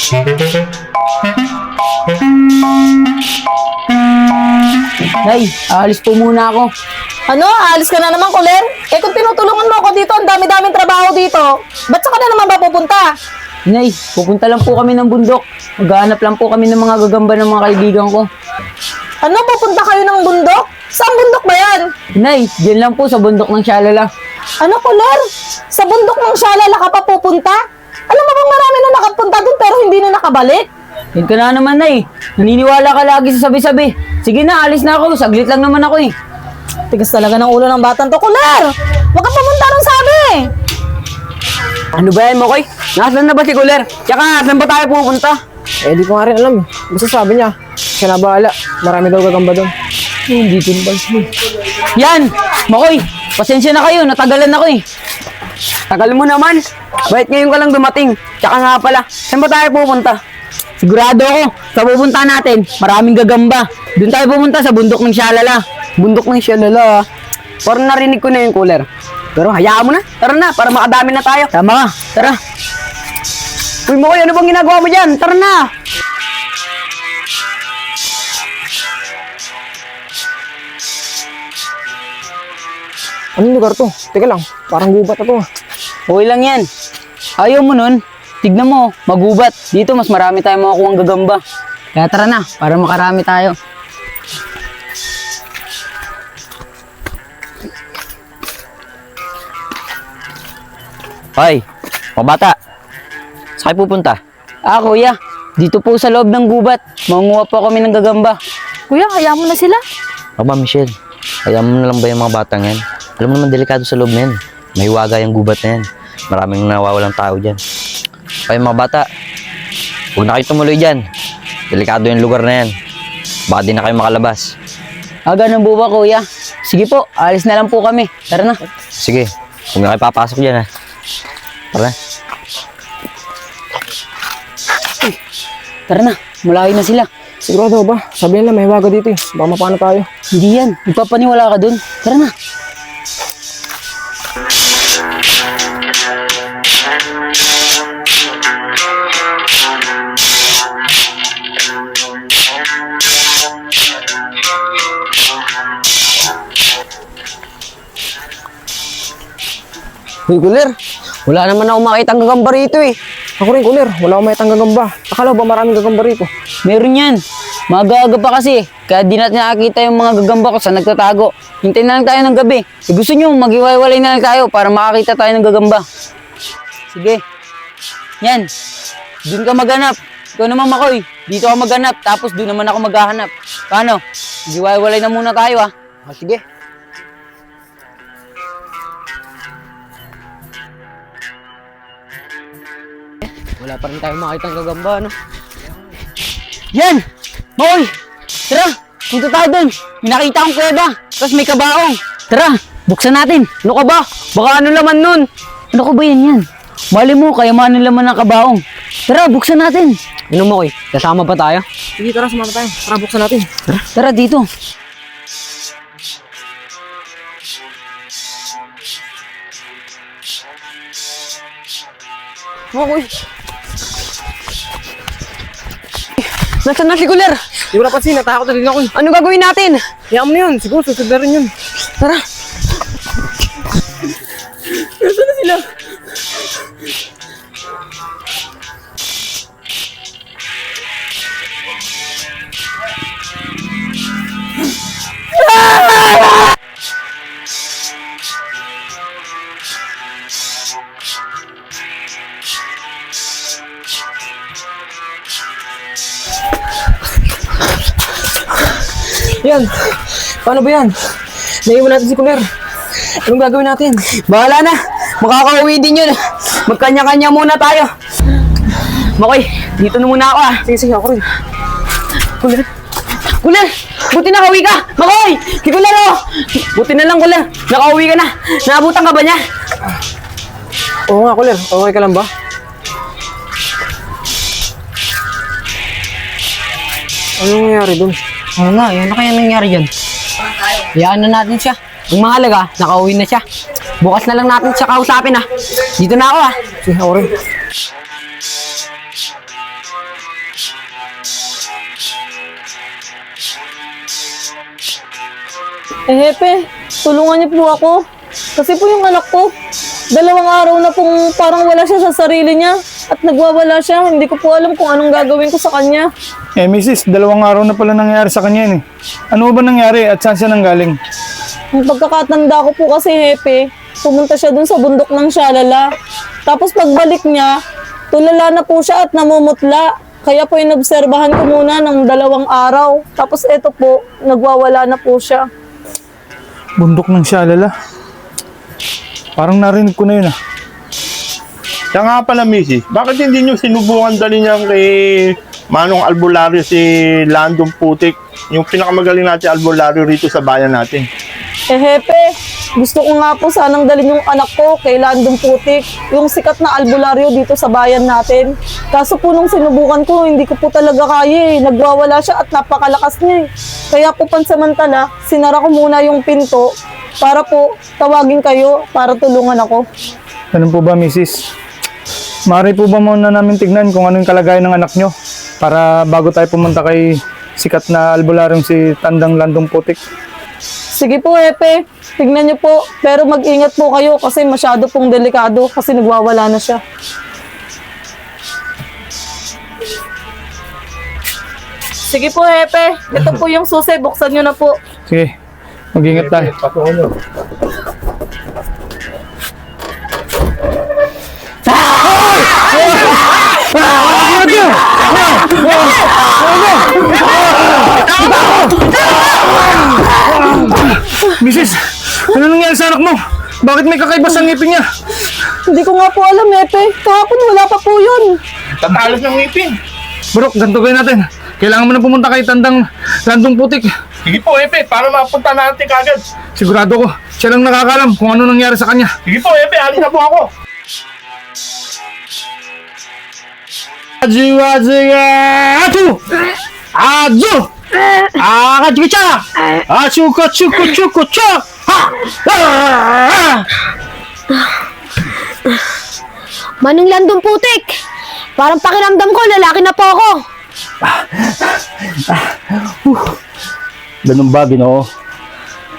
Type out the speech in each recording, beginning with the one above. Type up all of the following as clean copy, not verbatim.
Nay, aalis po muna ako. Ano? Aalis ka na naman, Kuler? Eh kung tinutulungan mo ako dito, ang dami-daming trabaho dito. Ba't saka na naman ba pupunta? Nay, pupunta lang po kami ng bundok. Maghahanap lang po kami ng mga gagamba ng mga kaibigan ko. Ano? Pupunta kayo ng bundok? Saan bundok ba yan? Nay, diyan lang po sa bundok ng Shalala. Ano, Kuler? Sa bundok ng Shalala ka pa pupunta? Alam mo bang marami na nakapunta doon pero hindi na nakabalik? Yan ka na naman, Nay. Naniniwala ka lagi sa sabi-sabi. Sige na, alis na ako. Saglit lang naman ako eh. Tigas talaga ng ulo ng batang to, Kuler! Huwag ka pumunta rin sabi! Ano ba yan, Mokoy? Nasaan na ba si Kuler? Tsaka, saan ba tayo pupunta? Eh, di ko nga rin alam eh. Basta sabi niya, siya na bahala. Marami daw gagamba doon. Hindi din ba? Yan! Mokoy, pasensya na kayo. Natagalan ako eh. Tagal mo naman. Bakit ngayon ka lang dumating? Tsaka nga pala, saan ba tayo pupunta? Sigurado ako, sa pupunta natin, maraming gagamba. Doon tayo pupunta sa bundok ng Shalala. Bundok ng Shalala, ah. Parang narinig ko na yung Kuler. Pero hayaan mo na. Tara na, para makadami na tayo. Tama ka, tara. Uy, Mokoy, ano bang ginagawa mo dyan? Tara na! Anong lugar to? Teka lang, parang gubat na to ah. Okay lang yan. Ayaw mo nun, tignan mo, magubat. Dito mas marami tayong makakuhang gagamba. Kaya tara na, para makarami tayo. Hoy, mga bata. Saan kayo pupunta? Kuya, dito po sa loob ng gubat. Mangunguha po kami ng gagamba. Kuya, hayaan mo na sila. Aba, Michelle. Kaya mo na lang ba yung mga batang yan? Alam mo naman, delikado sa loob na yan. May hiwaga yung gubat na yan. Maraming nawawalang tao dyan. Kaya mga bata, huwag na kayo tumuloy dyan. Delikado yung lugar na yan. Baka di na kayo makalabas. Ganun po ba, kuya? Sige po, alis na lang po kami. Tara na. Sige, huwag na kayo papasok dyan ha. Tara na. Tara na, malayo na sila. Sigurado ba? Sabihin lang, may hiwaga dito eh. Baka mapano tayo. Hindi yan, magpapaniwala ka dun. Tara na. Hoy, Kuler. Wala naman ako makitang gagamba rito eh. Ako rin, Kuler. Wala akong makitang gagamba. Akala ba maraming gagamba rito? Meron yan. Magaga pa kasi. Kaya di natin nakakita yung mga gagamba ko sa nagtatago. Hintayin na lang tayo ng gabi. E gusto nyo, maghiwalay na lang tayo para makakita tayo ng gagamba. Sige. Yan. Doon ka maghanap. Ikaw naman, Makoy. Dito ka maghanap. Tapos doon naman ako maghahanap. Paano? Maghiwalay na muna tayo ah. Sige. Wala pa rin tayong makitang gagamba, no? Yan! Makoy! Tara! Punta tayo doon! May nakita akong kuweba! Tapos may kabaong! Tara! Buksan natin! Ano ka ba? Baka ano laman nun? Ano ko ba yan? Mali mo, kaya manin laman ng kabaong. Tara, buksan natin! Ano mo, Koy? Kasama pa tayo? Sige, tara, sumama tayo. Tara, buksan natin. Tara dito! Oh, Koy. Nasaan na si Kuler? Di mo napansin, natakot na din ako. Ano gagawin natin? Hayaan mo na yun. Siguro, susunod na rin yun. Tara. Nasaan na sila? Yan. Paano ba yan? Naiwan natin si Kuler. Anong gagawin natin? Bahala na! Makakauwi din yun! Magkanya-kanya muna tayo! Makoy, dito na muna ako ah! Sige, sige, ako rin. Kuler! Kuler! Buti nakauwi ka! Makoy! Si Kuler oh! Buti na lang Kuler! Nakauwi ka na! Naabutan ka ba niya? Oo nga, Kuler. Okay ka lang ba? Anong nangyari dun? Oo nga, yun na kaya nangyari dyan. Hayaan na natin siya. Ang mahalaga, nakauwi na siya. Bukas na lang natin siya kausapin ah. Dito na ako ah. Sige, ako rin. Hepe, tulungan niyo po ako. Kasi po yung anak ko, 2 araw na pong parang wala siya sa sarili niya at nagwawala siya. Hindi ko po alam kung anong gagawin ko sa kanya. Eh, Mrs., 2 araw na pala nangyari sa kanya yun eh. Ano ba nangyari at saan siya nanggaling? Ang pagkakatanda ko po kasi, Hepe, pumunta siya dun sa bundok ng Shalala. Tapos pagbalik niya, tulala na po siya at namumutla. Kaya po inobserbahan ko muna ng 2 araw. Tapos eto po, nagwawala na po siya. Bundok ng Shalala. Parang narinig ko na yun ah. Siya nga pala, Mrs. Bakit hindi nyo sinubukan dali niya kay Manong Albularyo si Landong Putik, yung pinakamagaling natin albularyo rito sa bayan natin? Hepe, gusto ko nga po sanang dalhin yung anak ko kay Landong Putik, yung sikat na albularyo dito sa bayan natin. Kaso po nung sinubukan ko, hindi ko po talaga kaya eh. Nagwawala siya at napakalakas niya eh. Kaya po pansamantala, sinara ko muna yung pinto para po tawagin kayo para tulungan ako. Ganun po ba, Mrs.? Maaari po ba muna namin tignan kung ano yung kalagayan ng anak nyo? Para bago tayo pumunta kay sikat na albularyong si Tandang Landong Putik. Sige po, Hepe. Tignan niyo po. Pero mag-ingat po kayo kasi masyado pong delikado kasi nagwawala na siya. Sige po, Hepe. Ito po yung susi. Buksan niyo na po. Sige, mag-ingat tayo. Patungan nyo. Mrs., ano nangyari sa anak mo? Bakit may kakaiba sa ngipin niya? Hindi ko nga po alam, Hepe. Kahapon wala pa po yun. Tatalas ng ngipin. Bro, ganito gawin natin. Kailangan mo na pumunta kay Tandang Landong Putik. Sige po, Epe, para mapunta natin kagad. Sigurado ko, siya lang nakakalam kung ano nangyari sa kanya. Sige po, Epe, alis na po ako. Atu! Azu! Akajicha! Achuka chuku chuku chak! Manong Landong Putik! Parang pakiramdam ko, lalaki na po ako. Ganun ba, Ginoo?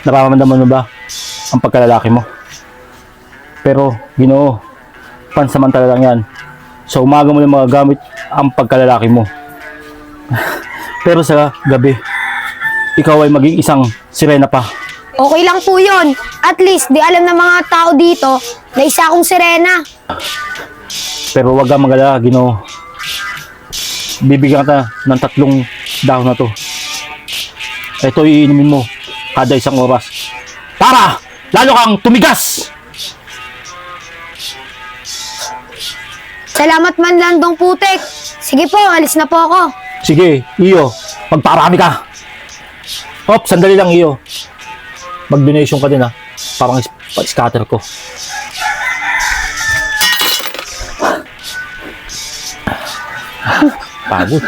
Nararamdaman mo ba ang pagkalalaki mo? Pero, Ginoo, pansamantala lang yan. Sa umaga mo lang magagamit ang pagkalalaki mo. Pero sa gabi, ikaw ay maging isang sirena pa. Okay lang po yun. At least, di alam ng mga tao dito na isa akong sirena. Pero wag kang magalala, Ginoo. Bibigyan kita ng 3 dahon na to. Ito iinumin mo kada isang oras. Para lalo kang tumigas! Salamat man Landong Putik. Sige po, alis na po ako. Sige, Iyo, magparami ka. Hop, sandali lang, Iyo. Mag-donation ka din ha. Parang scatter ko. Pagod.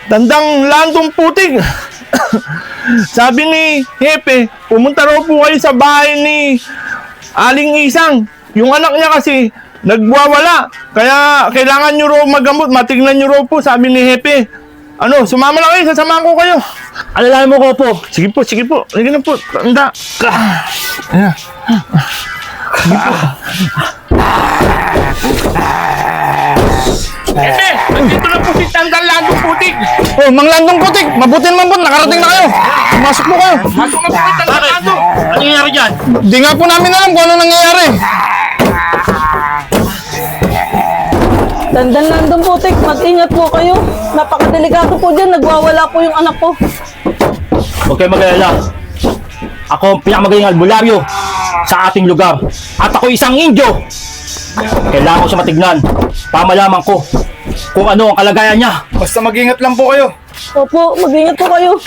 Tandang Landong Putik. Sabi ni Hepe, pumunta raw po kayo sa bahay ni Aling Isang. Yung anak niya kasi nagwawala. Kaya kailangan nyo raw magamot. Matignan nyo raw po, sabi ni Hepe. Ano, sumama lang kayo, sasamahan ko kayo. Alalahan mo ko po. Sige po, sige po. Sige na po, tanda. Ayan. Hepe, nandito na po si Tandang Landong Putik. Oh, Mang Landong Putik, mabuti naman po, nakarating na kayo. Pumasok po kayo. Masok na po kay Tandang Landong. Ano nangyari dyan? Di nga po namin alam kung ano nangyayari. Tandang Landong Putik, mag-ingat po kayo. Napakadelikado po dyan. Nagwawala po yung anak ko. Huwag kayo mag-alala. Ako ang pinakamagaling albularyo sa ating lugar. At ako isang Indio. Kailangan ko siya matignan para malaman ko kung ano ang kalagayan niya. Basta mag-ingat lang po kayo. Opo, mag-ingat po kayo.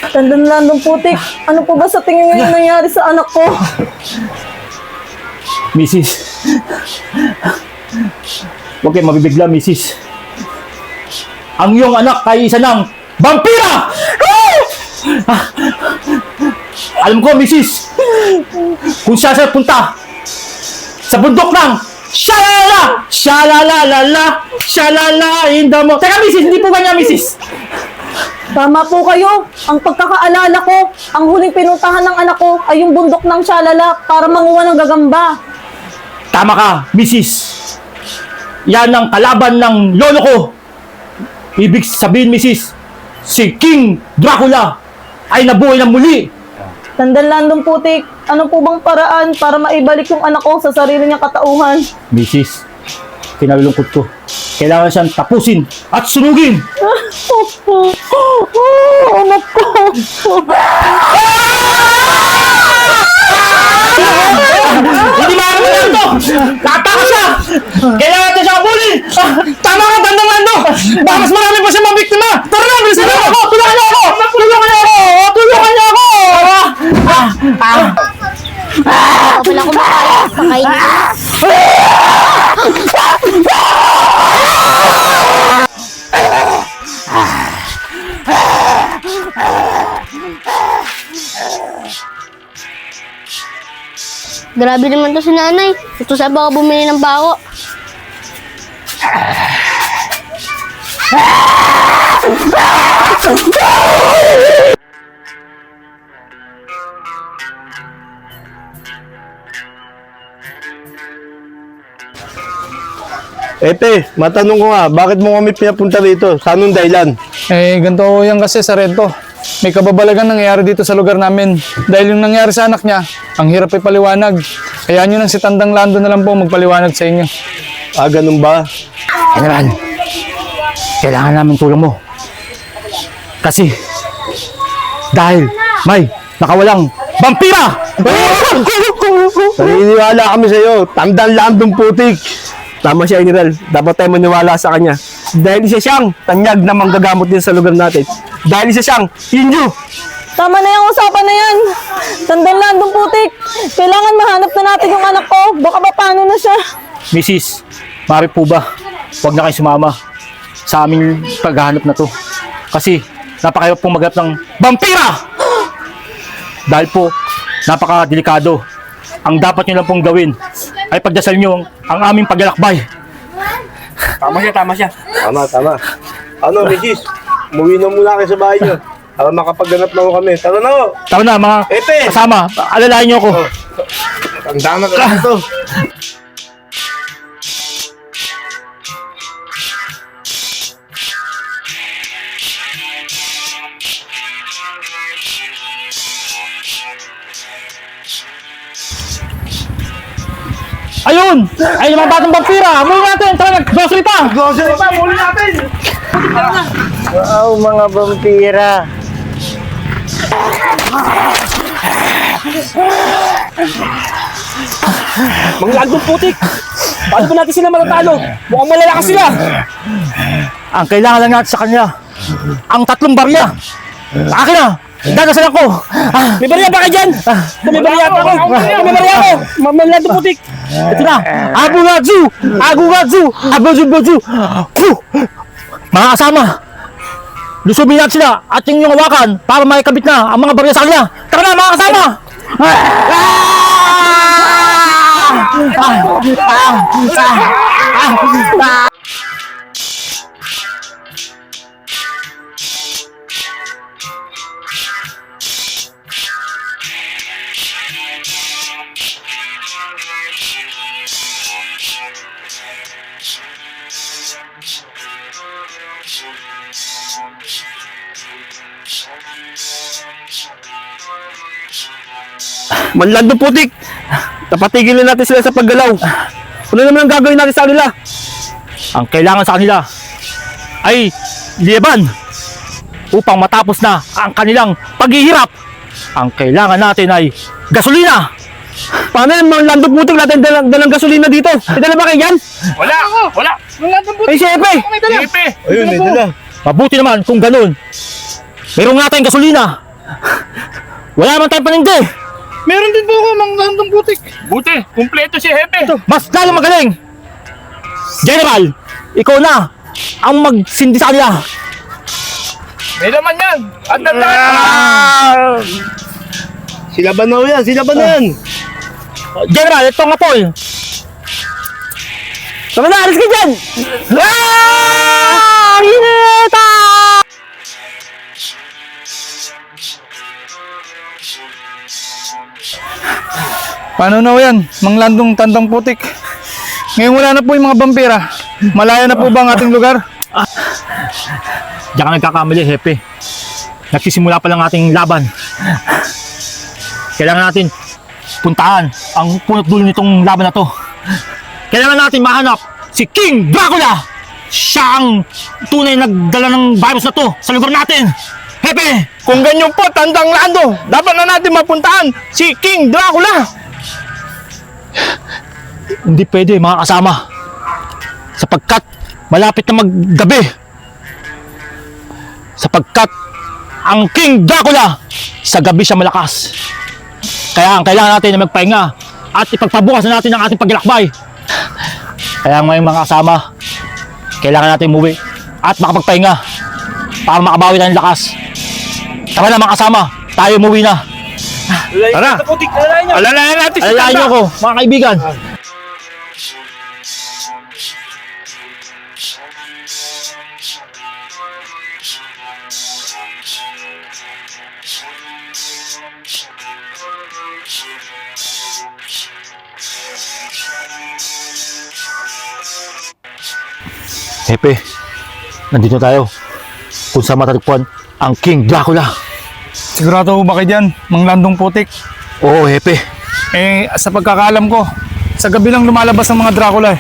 Tandang Landong Putik, ano po ba sa tingin niyo yung nangyari sa anak ko? Mrs. Huwag kayong mabibigla, Mrs. Ang iyong anak ay isa ng vampira! Alam ko, Mrs. Kung siya punta sa bundok ng Shalala! Shalalalala! Shalala in the mo. Teka, Mrs. Hindi po ganyan, Mrs. Tama po kayo. Ang pagkakaalala ko, ang huling pinuntahan ng anak ko ay yung bundok ng Shalala para manguha ng gagamba. Tama ka, Mrs. Yan ang kalaban ng lolo ko. Ibig sabihin, Mrs. Si King Dracula ay nabuhay ng muli. Tandang Landong Putik, ano po bang paraan para maibalik yung anak ko sa sarili niyang katauhan? Mrs. Kinalulungkot ko. Kailangan siyang tapusin at sunugin. Anak ko! Hindi makakalaman ito! Nakataka siya! Kailangan natin siya kabulin! Tama ka, Tandang Lando! Baka mas marami pa siya mabiktima! Tara na, bilisan na ako! Tulungan niyo ako! Tulungan niyo ako! Tulungan niyo ako! Wala ko pakainin. Grabe naman to si nanay. Ito sabi ako bumili ng bako. Epe, matanong ko nga, bakit mo kami pinapunta rito? Sa anong dahilan? Eh, ganito yan kasi sa Rento. May kababalagan nangyayari dito sa lugar namin. Dahil yung nangyari sa anak niya, ang hirap ipaliwanag. Kaya nyo nang si Tandang Lando na lang po magpaliwanag sa inyo. Ah, ganun ba? General, kailangan namin tulong mo. Kasi, dahil may nakawalang vampira! Naniniwala kami sa iyo. Tandang Landong Putik. Tama siya, General. Dapat tayo maniwala sa kanya. Dahil isa siyang tanyag na manggagamot din sa lugar natin. Dahil isa siyang Inyo. Tama na yung usapan na yan. Tandang Landong Putik, kailangan mahanap na natin yung anak ko. Baka ba paano na siya? Mrs., maaari po ba? Huwag na kayo sumama sa aming paghahanap na to. Kasi napakahirap pong maghanap ng vampira! Dahil po, napakadelikado. Ang dapat nyo lang pong gawin ay pagdasal nyo ang aming paglalakbay. Tama. Tama. Ano, Mrs.? Umuwi na muna kayo sa bahay niyo. Para makapagganap na ho kami. Tara na ho. Tama na mga Epe! kasama, alalayan nyo ako. Tandaan na ka ito. Ayun! Ayun yung mga batang vampira! Muli natin! Tara, grocery pa! Grocery pa, muli natin! Wow, mga vampira. Mga Landong Putik! Paano ba natin sila matatalo? Mukhang malalakas sila! Ang kailangan lang natin sa kanya, ang 3 barya! Akin na! Dadasal ako! May barya ba kayo dyan? May barya pa ako! May barya ako! Mga Landong Putik! Ito na! Agu-gadzu! Agu-gadzu! Agu-gadzu! Mga kasama! Lusubin natin sila at yung hawakan para maikabit na ang mga barya sa kanila! Tara na mga kasama! Manlandong Putik! Tapatigilin natin sila sa paggalaw. Ano naman ang gagawin natin sa kanila? Ang kailangan sa kanila ay liban upang matapos na ang kanilang paghihirap. Ang kailangan natin ay gasolina. Paano yung mga Landong Putik natin dalang gasolina dito? May dala ba kayo yan? Wala! Ay, si Epe! Ayun, may dala. Mabuti naman kung ganun. Meron nga tayong gasolina. Wala naman tayong panindi. Meron din po ako Mang Landong Putik. Buti, kumpleto si Hepe. Mas lalo magaling. General, ikaw na ang magsindi sa kanila. May laman yan. At Sila ba na yan? Sila ba na yan? General, ito nga Paul. Tama na, alis ka dyan! Hineta! Paano na yan? Mang Landong Tandang Putik. Ngayon wala na po yung mga vampira. Malaya na po ba ang ating lugar? Diyan ka nagkakamali, Hepe. Nagsisimula pa lang ating laban. Kailangan natin puntahan ang punot dulo nitong laban na to. Kailangan natin mahanap si King Dracula! Siya ang tunay nagdala ng virus na to sa lugar natin! Hepe! kung ganyan po, Tandang Lando, dapat na natin mapuntahan si King Dracula. Hindi pwede mga kasama. Sapagkat malapit na maggabi. Sapagkat ang King Dracula sa gabi siya malakas. Kaya ang kailangan natin na magpahinga at ipagpabukas na natin ang ating paglalakbay. Kaya ngayon mga kasama, kailangan natin umuwi at makapagpahinga para makabawi tayo ng lakas. Tara na mga kasama, tayo umuwi na. Tara, alalayan natin si Alalayan niyo Tanda. ako mga kaibigan. Hepe, nandito tayo kung saan matatagpuan ang King Dracula. Sigurado ba kayo dyan, Mang Landong Putik? Oo, Hepe. Sa pagkakaalam ko, sa gabi lang lumalabas ang mga Dracula.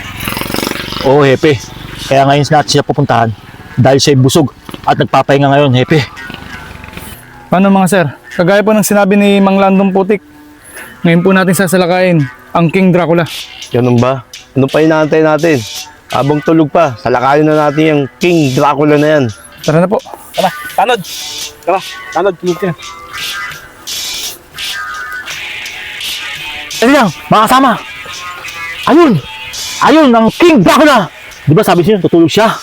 Oo, Hepe. Kaya ngayon natin siya pupuntahan dahil siya'y busog at nagpapahinga ngayon, Hepe. Paano mga sir? Kagaya po ng sinabi ni Mang Landong Putik, ngayon po natin sasalakayin ang King Dracula. Ganun ba? Ano pa inaantay natin? Habang tulog pa, salakayin na natin yung King Dracula na yan. Tara na po. Tanod, tulog ka. Ano lang, mga kasama. Ayun! Ayun, ang King Dracula! Di ba sabi siya, tutulog siya?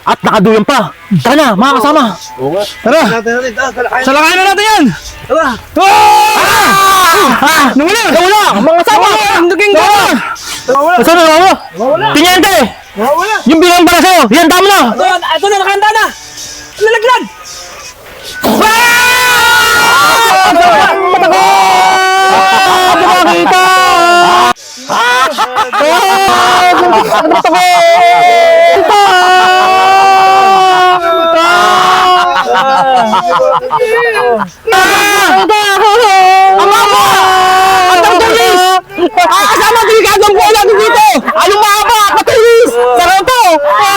At nakaduyan pa. Tara na, mga kasama. Tara! Salakayin na natin yan! Tara! Nawala! Nawala! Mga kasama! Ang King Dracula! Saan na nawala? Tinyente! Yung bilang para sa'yo, yan tama na! Ito na, nakahanda na! Lalaglag! Nakakita! Kasama, delikadong buhay natin dito! Anong mahaba? Matilis! Sarang to!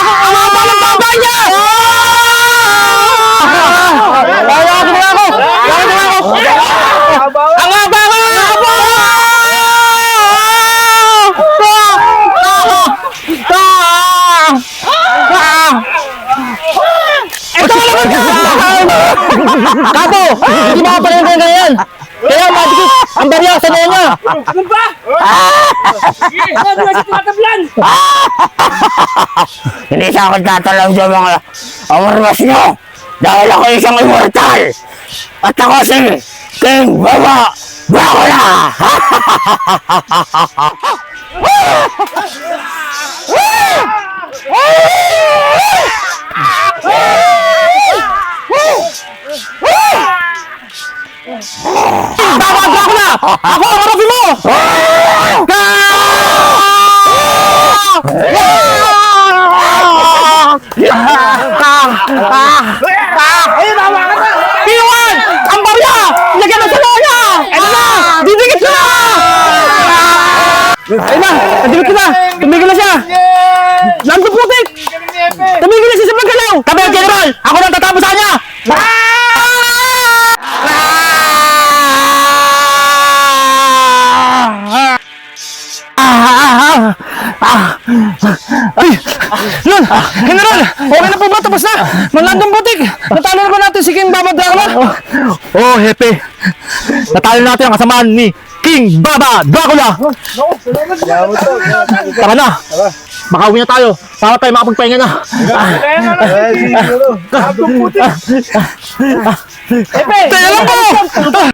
Ang haba ng baba niya! Lawakin mo ako! Lawakin mo ako! Ang haba nga! Ito ka naman ka! Kapo! Hindi makapalit ng ganyan! Kaya madikit ang barya sa noo niya! Ano ba? Ano na si tinatablan? Hindi sa akin tatalaw sa mga amarmas nyo dahil ako isang immortal at ako si King Baba Dracula! Baba Dracula! Ako ang harapin mo! Pinuan! Ang barya! Lagyan mo sa loya! Ito na! Didikit ko na! Ayun na! Nadikit ko na! Tumigil na siya! Landong Putik! Tumigil na siya sa pagkalaw! Kami ang general! Ako nang tatapos sa kanya! Ay! Yun! General! Okay na po ba? Tapos na! Mang Landong Putik! Natalo na ba natin si King Baba Dracula! Oh, Hepe. Natalo natin ang kasamaan ni King Baba Dracula! Tara na! Makauwi na tayo para tayo makapagpahinga na. Epe! Teka lang po!